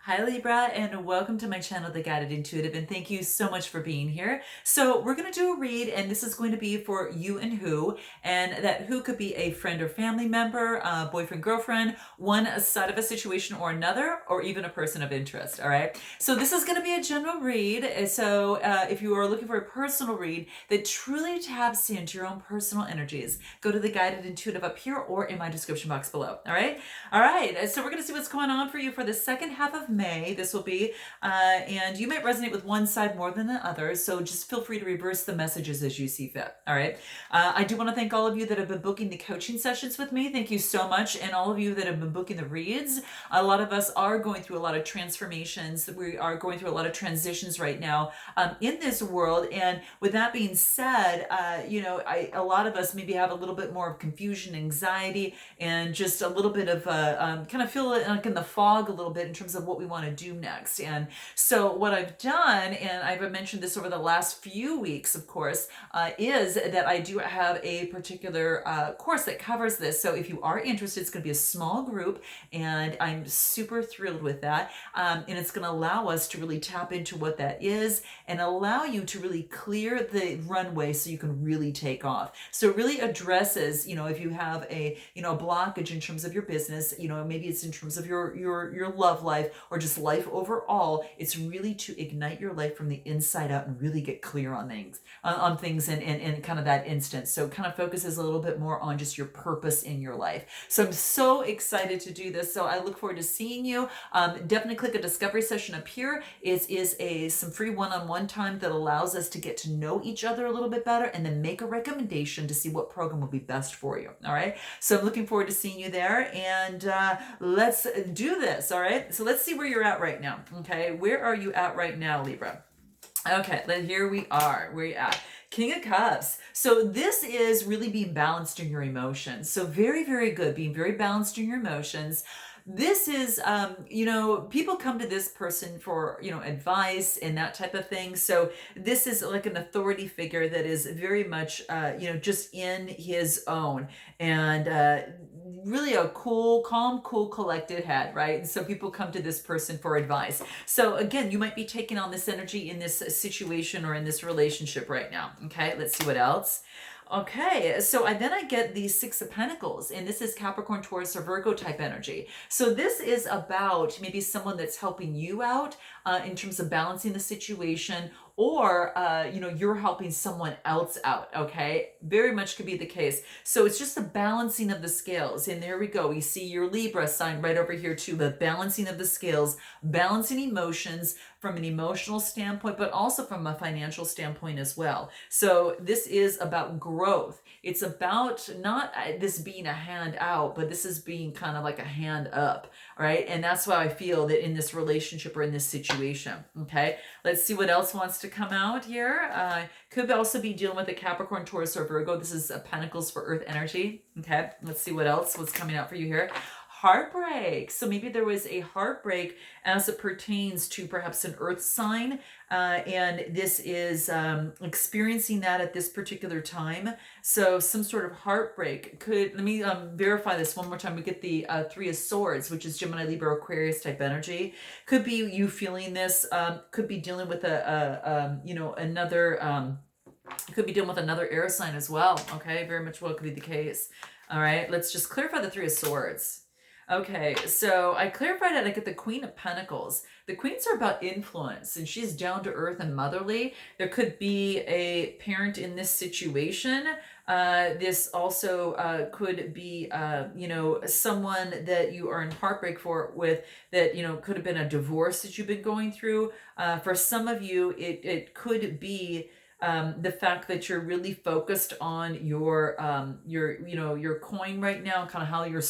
Hi Libra, and welcome to my channel, The Guided Intuitive, and thank you so much for being here. So we're going to do a read, and this is going to be for you and who, and that who could be a friend or family member, boyfriend, girlfriend, one side of a situation or another, or even a person of interest, all right? So this is going to be a general read, so if you are looking for a personal read that truly taps into your own personal energies, go to The Guided Intuitive up here or in my description box below, all right? All right, so we're going to see what's going on for you for the second half of May. This will be, and you might resonate with one side more than the other, so just feel free to reverse the messages as you see fit. All right. I do want to thank all of you that have been booking the coaching sessions with me. Thank you so much. And all of you that have been booking the reads. A lot of us are going through a lot of transformations. We are going through a lot of transitions right now in this world. And with that being said, a lot of us maybe have a little bit more of confusion, anxiety, and just a little bit of kind of feel like in the fog a little bit in terms of what we want to do next. And so what I've done, and I've mentioned this over the last few weeks, of course, is that I do have a particular course that covers this. So if you are interested, it's going to be a small group, and I'm super thrilled with that. And it's going to allow us to really tap into what that is and allow you to really clear the runway so you can really take off. So it really addresses, if you have a, blockage in terms of your business, maybe it's in terms of your love life or just life overall. It's really to ignite your life from the inside out and really get clear on things, and kind of that instance. So it kind of focuses a little bit more on just your purpose in your life. So I'm so excited to do this. So I look forward to seeing you. Definitely click a discovery session up here. It is some free one-on-one time that allows us to get to know each other a little bit better and then make a recommendation to see what program will be best for you. All right. So I'm looking forward to seeing you there, and let's do this. All right. So let's see where you're at right now. Okay. Where are you at right now, Libra? Okay, then here we are. Where you at? King of Cups. So this is really being balanced in your emotions. So very, very good. Being very balanced in your emotions. This is, people come to this person for, advice and that type of thing. So this is like an authority figure that is very much, just in his own, and really a cool, calm, cool, collected head, right? And so people come to this person for advice. So again, you might be taking on this energy in this situation or in this relationship right now. Okay, let's see what else. Okay, so then I get the Six of Pentacles, and this is Capricorn, Taurus, or Virgo type energy. So this is about maybe someone that's helping you out in terms of balancing the situation, or you're helping someone else out. Okay, very much could be the case. So it's just the balancing of the scales, and there we go. We see your Libra sign right over here too. The balancing of the scales, balancing emotions from an emotional standpoint, but also from a financial standpoint as well. So this is about growth. It's about not this being a hand out, but this is being kind of like a hand up, right? And that's why I feel that in this relationship or in this situation. Okay, let's see what else wants to come out here. Could also be dealing with a Capricorn, Taurus, or Virgo. This is a Pentacles for Earth energy. Okay, let's see what's coming out for you here. Heartbreak. So maybe there was a heartbreak as it pertains to perhaps an earth sign, and this is experiencing that at this particular time. So some sort of heartbreak could, let me verify this one more time. We get the Three of Swords, which is Gemini, Libra, Aquarius type energy. Could be you feeling this, could be dealing with another, could be dealing with another air sign as well. Okay, very much well could be the case. All right, let's just clarify the Three of Swords. Okay, so I clarified it. I get the Queen of Pentacles. The queens are about influence, and she's down to earth and motherly. There could be a parent in this situation. This also could be, someone that you are in heartbreak with, that, could have been a divorce that you've been going through. For some of you, it could be the fact that you're really focused on your coin right now, kind of how you're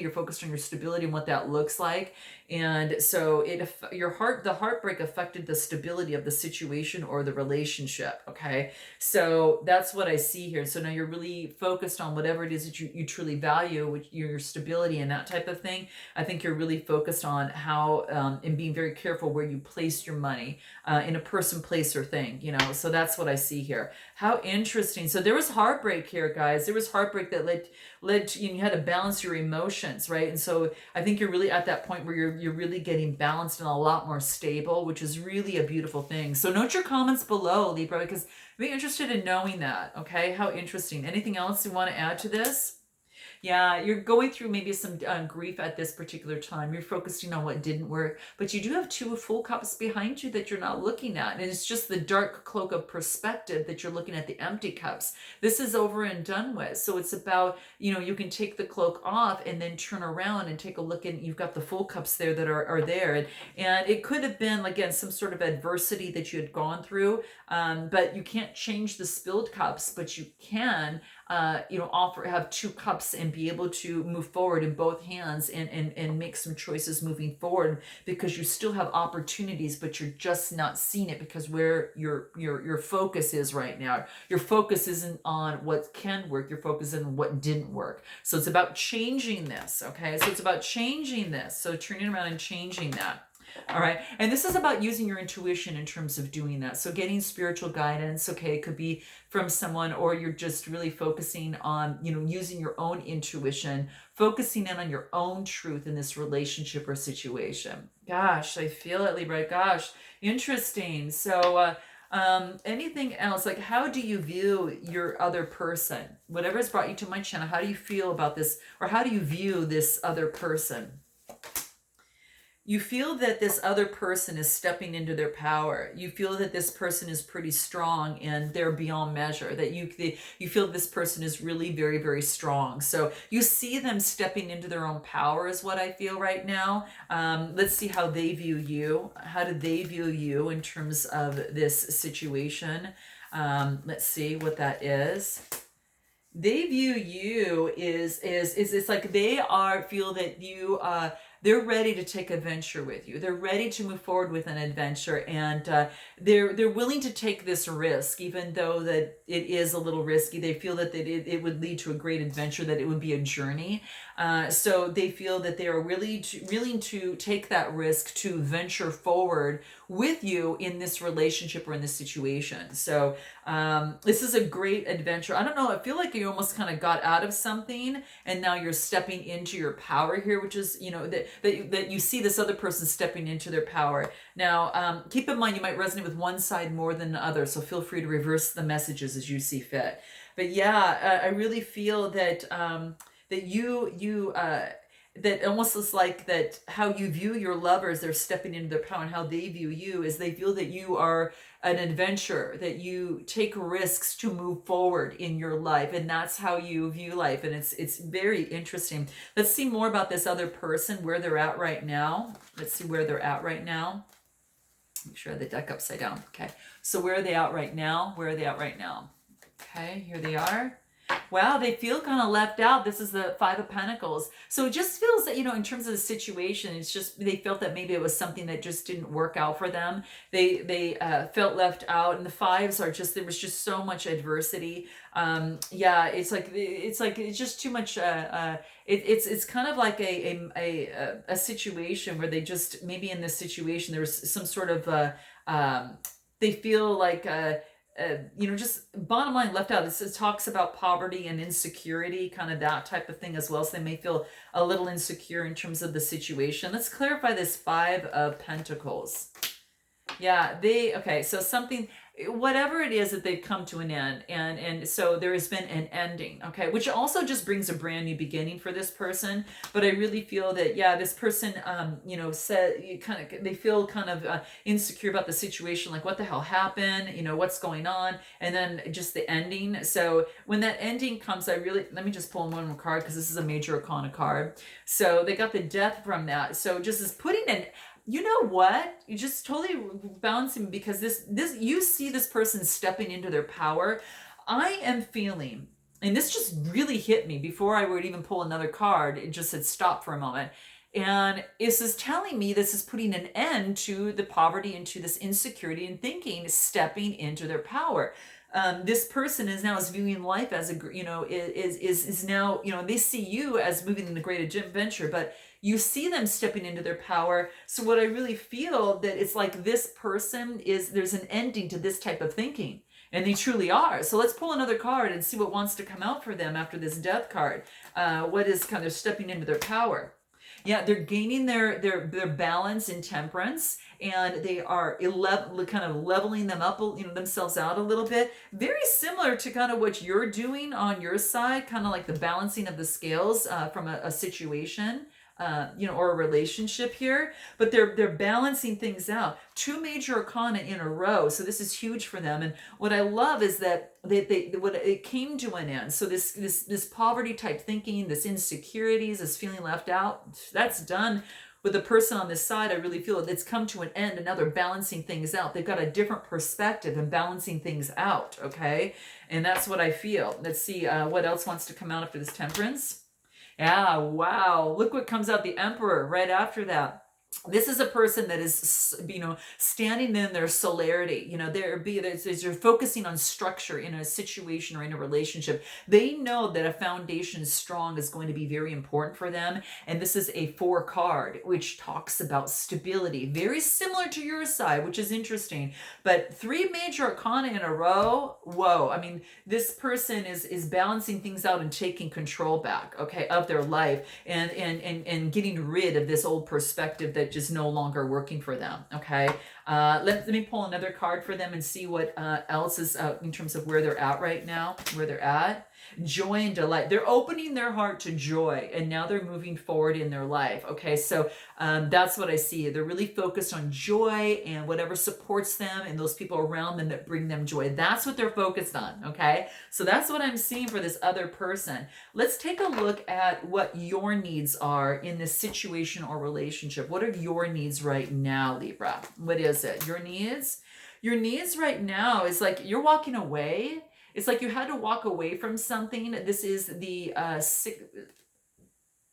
focused on your stability and what that looks like. And so the heartbreak affected the stability of the situation or the relationship. Okay. So that's what I see here. So now you're really focused on whatever it is that you truly value, which your stability and that type of thing. I think you're really focused on how, and being very careful where you place your money, in a person, place, or thing, so that's what I see here. How interesting. So there was heartbreak here, guys. There was heartbreak that led to, you had to balance your emotions, right? And so I think you're really at that point where you're you're really getting balanced and a lot more stable, which is really a beautiful thing. So note your comments below, Libra, because I'm interested in knowing that. Okay, how interesting. Anything else you want to add to this? Yeah, you're going through maybe some grief at this particular time. You're focusing on what didn't work, but you do have two full cups behind you that you're not looking at. And it's just the dark cloak of perspective that you're looking at the empty cups. This is over and done with. So it's about, you can take the cloak off and then turn around and take a look, and you've got the full cups there that are there. And it could have been, again, some sort of adversity that you had gone through, but you can't change the spilled cups, but you can have two cups and be able to move forward in both hands and make some choices moving forward, because you still have opportunities, but you're just not seeing it because where your focus is right now. Your focus isn't on what can work, your focus is on what didn't work. So it's about changing this, okay? So it's about changing this. So turning around and changing that. All right. And this is about using your intuition in terms of doing that. So getting spiritual guidance, okay, it could be from someone, or you're just really focusing on, using your own intuition, focusing in on your own truth in this relationship or situation. Gosh, I feel it, Libra. Gosh, interesting. So, anything else? Like, how do you view your other person? Whatever has brought you to my channel, how do you feel about this? Or how do you view this other person? You feel that this other person is stepping into their power. You feel that this person is pretty strong and they're beyond measure. That you feel this person is really very, very strong. So you see them stepping into their own power is what I feel right now. Let's see how they view you. How do they view you in terms of this situation? Let's see what that is. They view you is it's like they feel that you they're ready to take a venture with you. They're ready to move forward with an adventure, and they're willing to take this risk, even though that it is a little risky. They feel that it would lead to a great adventure, that it would be a journey. So they feel that they are really willing to take that risk to venture forward with you in this relationship or in this situation. So this is a great adventure. I don't know, I feel like you almost kind of got out of something and now you're stepping into your power here, which is, that you see this other person stepping into their power. Now, keep in mind, you might resonate with one side more than the other, so feel free to reverse the messages as you see fit. But yeah, I really feel that that almost is like that how you view your lovers, they're stepping into their power, and how they view you is they feel that you are an adventurer, that you take risks to move forward in your life, and that's how you view life. And it's very interesting. Let's see more about this other person, where they're at right now. Let's see where they're at right now. Make sure I have the deck upside down. Okay, so where are they at right now? Where are they at right now? Okay, here they are. Wow, they feel kind of left out. This is the Five of Pentacles. So it just feels that, in terms of the situation, it's just, they felt that maybe it was something that just didn't work out for them. They felt left out, and the fives are just, there was just so much adversity. Yeah, it's just too much. It's kind of like a situation where they just, maybe in this situation, there was some sort of, they feel like, just bottom line left out. It talks about poverty and insecurity, kind of that type of thing as well. So they may feel a little insecure in terms of the situation. Let's clarify this Five of Pentacles. Yeah, okay, so something, whatever it is that they've come to an end, and so there has been an ending, okay, which also just brings a brand new beginning for this person. But I really feel that, yeah, this person, they feel kind of insecure about the situation, like what the hell happened, what's going on, and then just the ending. So when that ending comes, let me just pull one more card, because this is a major arcana card. So they got the Death from that. So just as putting an, you know what? You just totally balancing, because this you see this person stepping into their power. I am feeling, and this just really hit me before I would even pull another card. It just said stop for a moment. And this is telling me this is putting an end to the poverty and to this insecurity and thinking, stepping into their power. This person is now viewing life as is now, they see you as moving in the great adventure, but you see them stepping into their power. So what I really feel that it's like this person there's an ending to this type of thinking, and they truly are. So let's pull another card and see what wants to come out for them after this Death card. What is kind of stepping into their power? Yeah, they're gaining their balance in temperance, and they are kind of leveling them up, themselves out a little bit. Very similar to kind of what you're doing on your side, kind of like the balancing of the scales from a situation. Or a relationship here, but they're balancing things out. Two major arcana in a row, so this is huge for them. And what I love is that what it came to an end. So this poverty type thinking, this insecurities, this feeling left out, that's done. With the person on this side, I really feel it's come to an end, and now they're balancing things out. They've got a different perspective and balancing things out, okay? And that's what I feel. Let's see what else wants to come out after this temperance. Yeah, wow. Look what comes out, the Emperor right after that. This is a person that is, standing in their celerity. They're focusing on structure in a situation or in a relationship. They know that a foundation strong is going to be very important for them. And this is a 4 card, which talks about stability. Very similar to your side, which is interesting. But 3 major arcana in a row. Whoa. I mean, this person is balancing things out and taking control back, okay, of their life, and getting rid of this old perspective that just no longer working for them, okay? Let me pull another card for them and see what else is in terms of where they're at right now, where they're at. Joy and delight. They're opening their heart to joy, and now they're moving forward in their life, okay? So that's what I see. They're really focused on joy and whatever supports them and those people around them that bring them joy. That's what they're focused on, okay? So that's what I'm seeing for this other person. Let's take a look at what your needs are in this situation or relationship. What are your needs right now, Libra? What is it? Your needs? Your needs right now is like you're walking away. It's like you had to walk away from something. This is the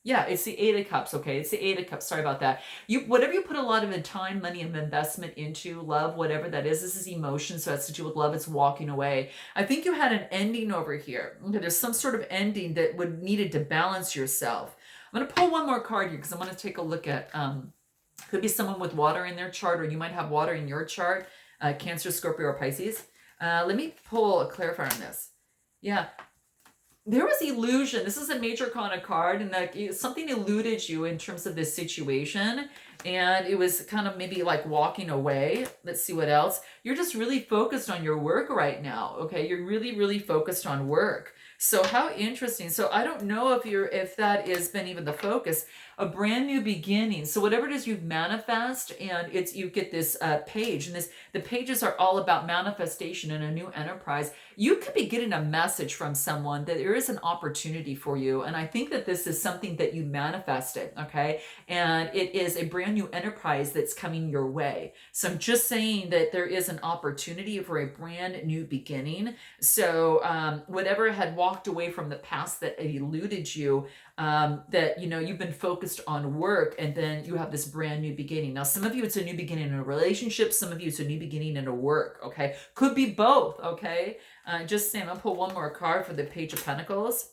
it's the 8 of Cups. Okay, it's the 8 of Cups. Sorry about that. Whatever you put a lot of time, money, and investment into, love, whatever that is, this is emotion, so it has to do with love. It's walking away. I think you had an ending over here. Okay, there's some sort of ending that would needed to balance yourself. I'm going to pull one more card here because I want to take a look at, could be someone with water in their chart, or you might have water in your chart, Cancer, Scorpio, or Pisces. Let me pull a clarifier on this. Yeah. There was illusion. This is a major arcana card, and like something eluded you in terms of this situation, and it was kind of maybe like walking away. Let's see what else. You're just really focused on your work right now, okay? You're really, really focused on work. So how interesting. So I don't know if that has been even the focus. A brand new beginning. So whatever it is you manifest, and you get this page, and the pages are all about manifestation and a new enterprise. You could be getting a message from someone that there is an opportunity for you, and I think that this is something that you manifested, okay? And it is a brand new enterprise that's coming your way. So I'm just saying that there is an opportunity for a brand new beginning. So whatever had walked away from the past that eluded you, that you've been focused on work, and then you have this brand new beginning. Now some of you it's a new beginning in a relationship, some of you it's a new beginning in a work, okay? Could be both, okay? Just saying. I'll pull one more card for the Page of Pentacles.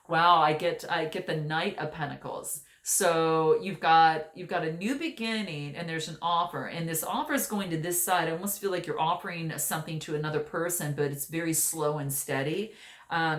Wow, I get the Knight of Pentacles. So you've got a new beginning, and there's an offer, and this offer is going to this side. I almost feel like you're offering something to another person, but it's very slow and steady.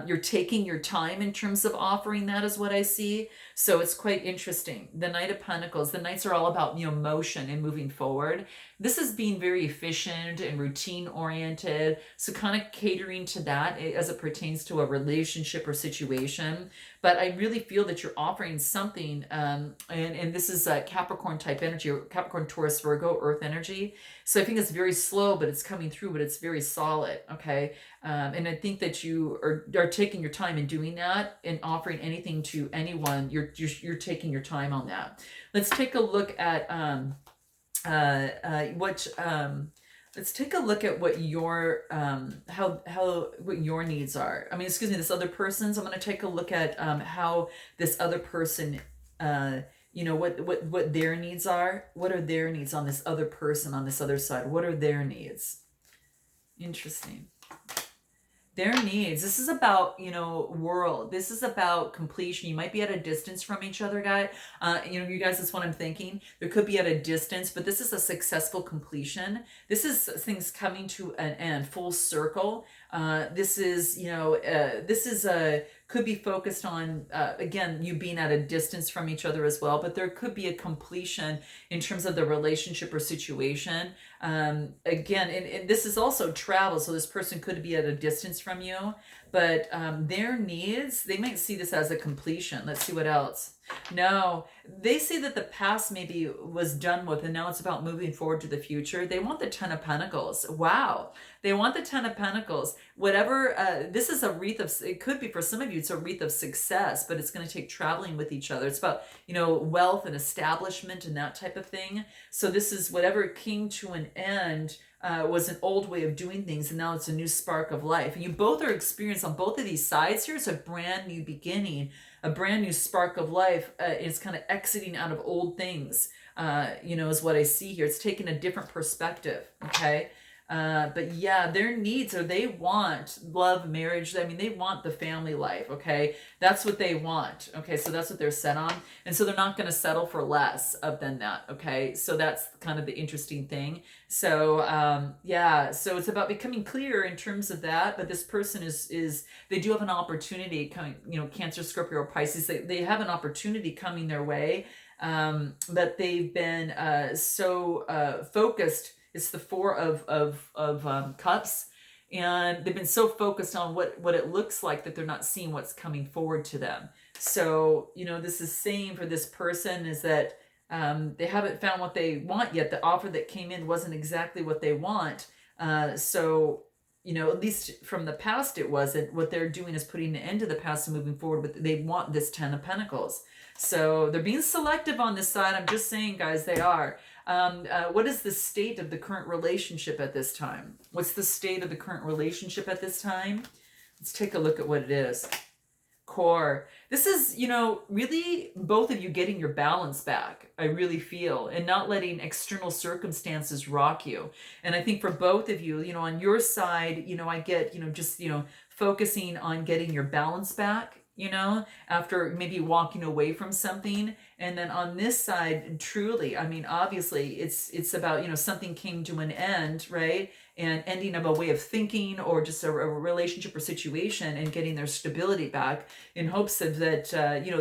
You're taking your time in terms of offering that, is what I see. So it's quite interesting. The Knight of Pentacles, the Knights are all about, motion and moving forward. This is being very efficient and routine oriented. So kind of catering to that as it pertains to a relationship or situation. But I really feel that you're offering something, and this is a Capricorn type energy, Capricorn, Taurus, Virgo, Earth energy. So I think it's very slow, but it's coming through, but it's very solid, okay? And I think that you are taking your time in doing that and offering anything to anyone. You're taking your time on that. Let's take a look at let's take a look at what your what your needs are. I mean, excuse me, this other person's. I'm going to take a look at how this other person, what their needs are. What are their needs on this other person on this other side? What are their needs? Interesting. Their needs. This is about, world. This is about completion. You might be at a distance from each other, guys. You guys, that's what I'm thinking. There could be at a distance, but this is a successful completion. This is things coming to an end, full circle. This is a could be focused on, again, you being at a distance from each other as well, but there could be a completion in terms of the relationship or situation. Again, and this is also travel, so this person could be at a distance from you, but their needs, they might see this as a completion. Let's see what else. No, they say that the past maybe was done with, and now it's about moving forward to the future. They want the Ten of Pentacles. Wow. They want the Ten of Pentacles. Whatever, this is a wreath of, it could be for some of you, it's a wreath of success, but it's going to take traveling with each other. It's about, wealth and establishment and that type of thing. So this is whatever came to an end, was an old way of doing things, and now it's a new spark of life. And you both are experienced on both of these sides here. It's a brand new beginning, a brand new spark of life. It's kind of exiting out of old things, is what I see here. It's taking a different perspective, okay? But yeah, their needs are, they want love, marriage. I mean, they want the family life. Okay. That's what they want. Okay. So that's what they're set on. And so they're not going to settle for less than that. Okay. So that's kind of the interesting thing. So, yeah, so it's about becoming clear in terms of that. But this person is they do have an opportunity coming, Cancer, Scorpio, or Pisces. They have an opportunity coming their way. But they've been, so, focused. It's the Four of Cups, and they've been so focused on what it looks like that they're not seeing what's coming forward to them. So, this is saying for this person is that they haven't found what they want yet. The offer that came in wasn't exactly what they want. So, at least from the past, it wasn't. What they're doing is putting an end to the past and moving forward with, they want this Ten of Pentacles. So they're being selective on this side. I'm just saying, guys, they are. What is the state of the current relationship at this time? What's the state of the current relationship at this time? Let's take a look at what it is. Core. This is, really both of you getting your balance back, I really feel, and not letting external circumstances rock you. And I think for both of you, on your side, I get, just, focusing on getting your balance back, after maybe walking away from something. And then on this side, truly, I mean, obviously it's about, something came to an end, right? And ending of a way of thinking, or just a relationship or situation, and getting their stability back in hopes of that,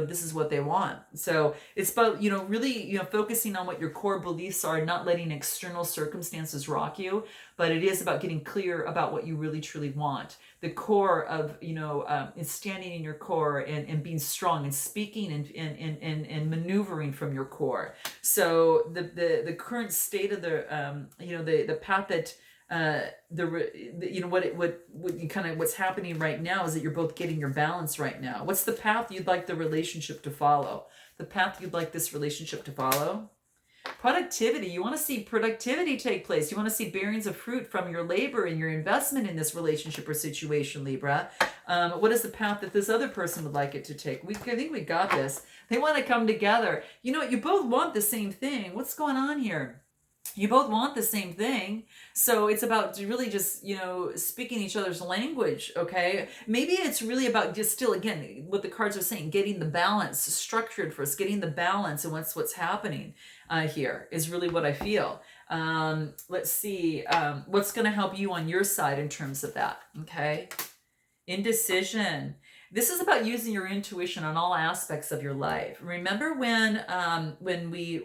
this is what they want. So it's about, really, focusing on what your core beliefs are, not letting external circumstances rock you, but it is about getting clear about what you really truly want. The core of, is standing in your core and being strong and speaking and maneuvering from your core. So the current state of the path that, what's happening right now is that you're both getting your balance right now. What's the path you'd like the relationship to follow? The path you'd like this relationship to follow? Productivity. You want to see productivity take place. You want to see bearings of fruit from your labor and your investment in this relationship or situation, Libra. What is the path that this other person would like it to take? I think we got this. They want to come together. You both want the same thing. What's going on here? You both want the same thing. So it's about really just, speaking each other's language, okay? Maybe it's really about just still, again, what the cards are saying, getting the balance structured for us, getting the balance, and what's happening here is really what I feel. Let's see, what's going to help you on your side in terms of that, okay? Indecision. This is about using your intuition on all aspects of your life. Remember when we...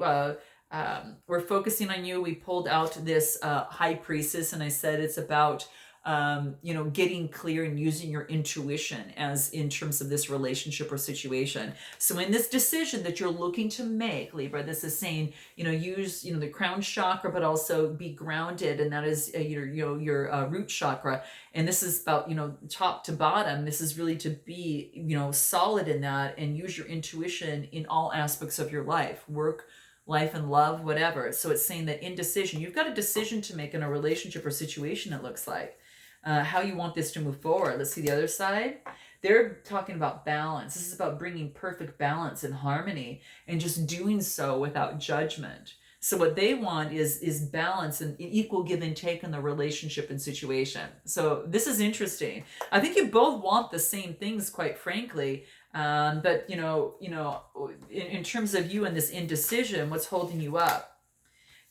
we're focusing on you. We pulled out this High Priestess, and I said it's about getting clear and using your intuition as in terms of this relationship or situation. So in this decision that you're looking to make, Libra, this is saying, use, the crown chakra, but also be grounded. And that is your root chakra. And this is about, top to bottom. This is really to be, solid in that, and use your intuition in all aspects of your life, work, life and love, whatever. So it's saying that indecision, you've got a decision to make in a relationship or situation, it looks like. How you want this to move forward. Let's see the other side. They're talking about balance. This is about bringing perfect balance and harmony, and just doing so without judgment. So what they want is balance and equal give and take in the relationship and situation. So this is interesting. I think you both want the same things, quite frankly. But in terms of you and this indecision, what's holding you up?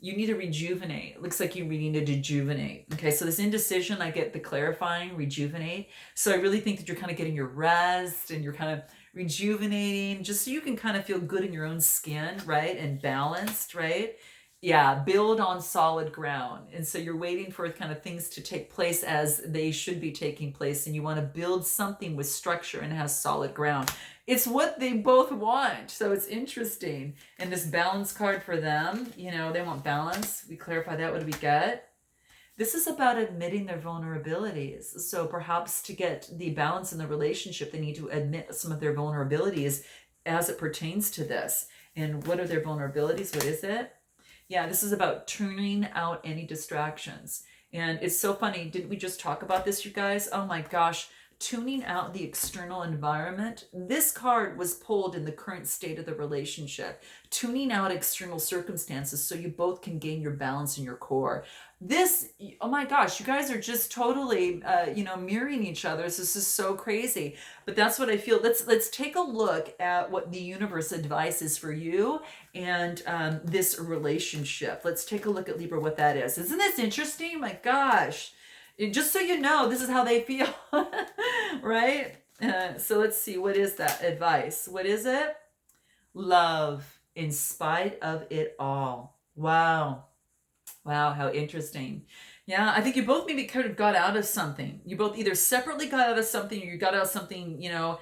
You need to rejuvenate. It looks like you really need to rejuvenate. Okay, so this indecision, I get the clarifying, rejuvenate. So I really think that you're kind of getting your rest and you're kind of rejuvenating just so you can kind of feel good in your own skin, right? And balanced, right? Yeah, build on solid ground. And so you're waiting for kind of things to take place as they should be taking place. And you want to build something with structure and has solid ground. It's what they both want. So it's interesting. And this balance card for them, you know, they want balance. We clarify that. What do we get? This is about admitting their vulnerabilities. So perhaps to get the balance in the relationship, they need to admit some of their vulnerabilities as it pertains to this. And what are their vulnerabilities? What is it? Yeah, this is about tuning out any distractions. And it's so funny. Didn't we just talk about this, you guys? Oh my gosh. Tuning out the external environment. This card was pulled in the current state of the relationship. Tuning out external circumstances so you both can gain your balance in your core. This, oh my gosh, you guys are just totally, mirroring each other. This is so crazy. But that's what I feel. Let's take a look at what the universe advice is for you and this relationship. Let's take a look at Libra, what that is. Isn't this interesting? My gosh. Just so you know, this is how they feel, right? So let's see, what is that advice? What is it? Love in spite of it all. Wow. Wow, how interesting. Yeah, I think you both maybe kind of got out of something. You both either separately got out of something or you got out of something, here,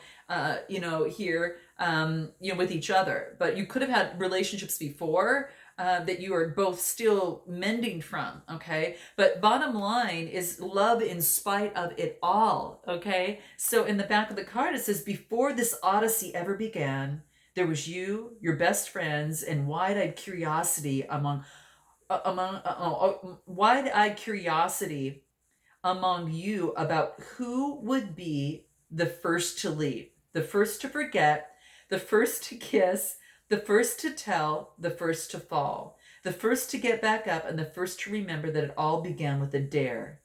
with each other. But you could have had relationships before that you are both still mending from, okay? But bottom line is love in spite of it all, okay? So in the back of the card, it says, before this odyssey ever began, there was you, your best friends, and wide-eyed curiosity wide-eyed curiosity among you about who would be the first to leave, the first to forget, the first to kiss, the first to tell, the first to fall, the first to get back up, and the first to remember that it all began with a dare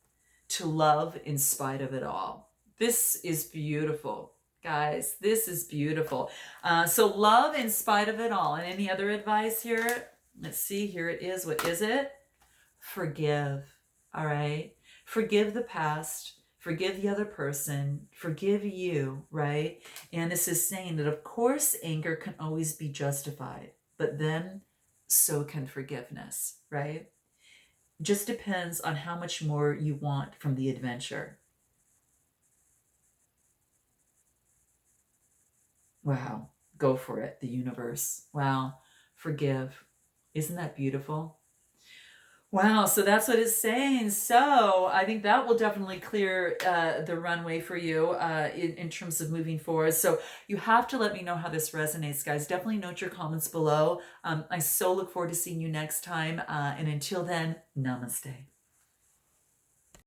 to love in spite of it all. This is beautiful, guys. This is beautiful. So love in spite of it all. And any other advice here? Let's see. Here it is. What is it? Forgive. All right. Forgive the past. Forgive the other person. Forgive you, right? And this is saying that, of course, anger can always be justified, but then so can forgiveness, right? Just depends on how much more you want from the adventure. Wow. Go for it, the universe. Wow. Forgive. Isn't that beautiful? Wow, so that's what it's saying. So I think that will definitely clear the runway for you in terms of moving forward. So you have to let me know how this resonates, guys. Definitely note your comments below. I so look forward to seeing you next time. And until then, namaste.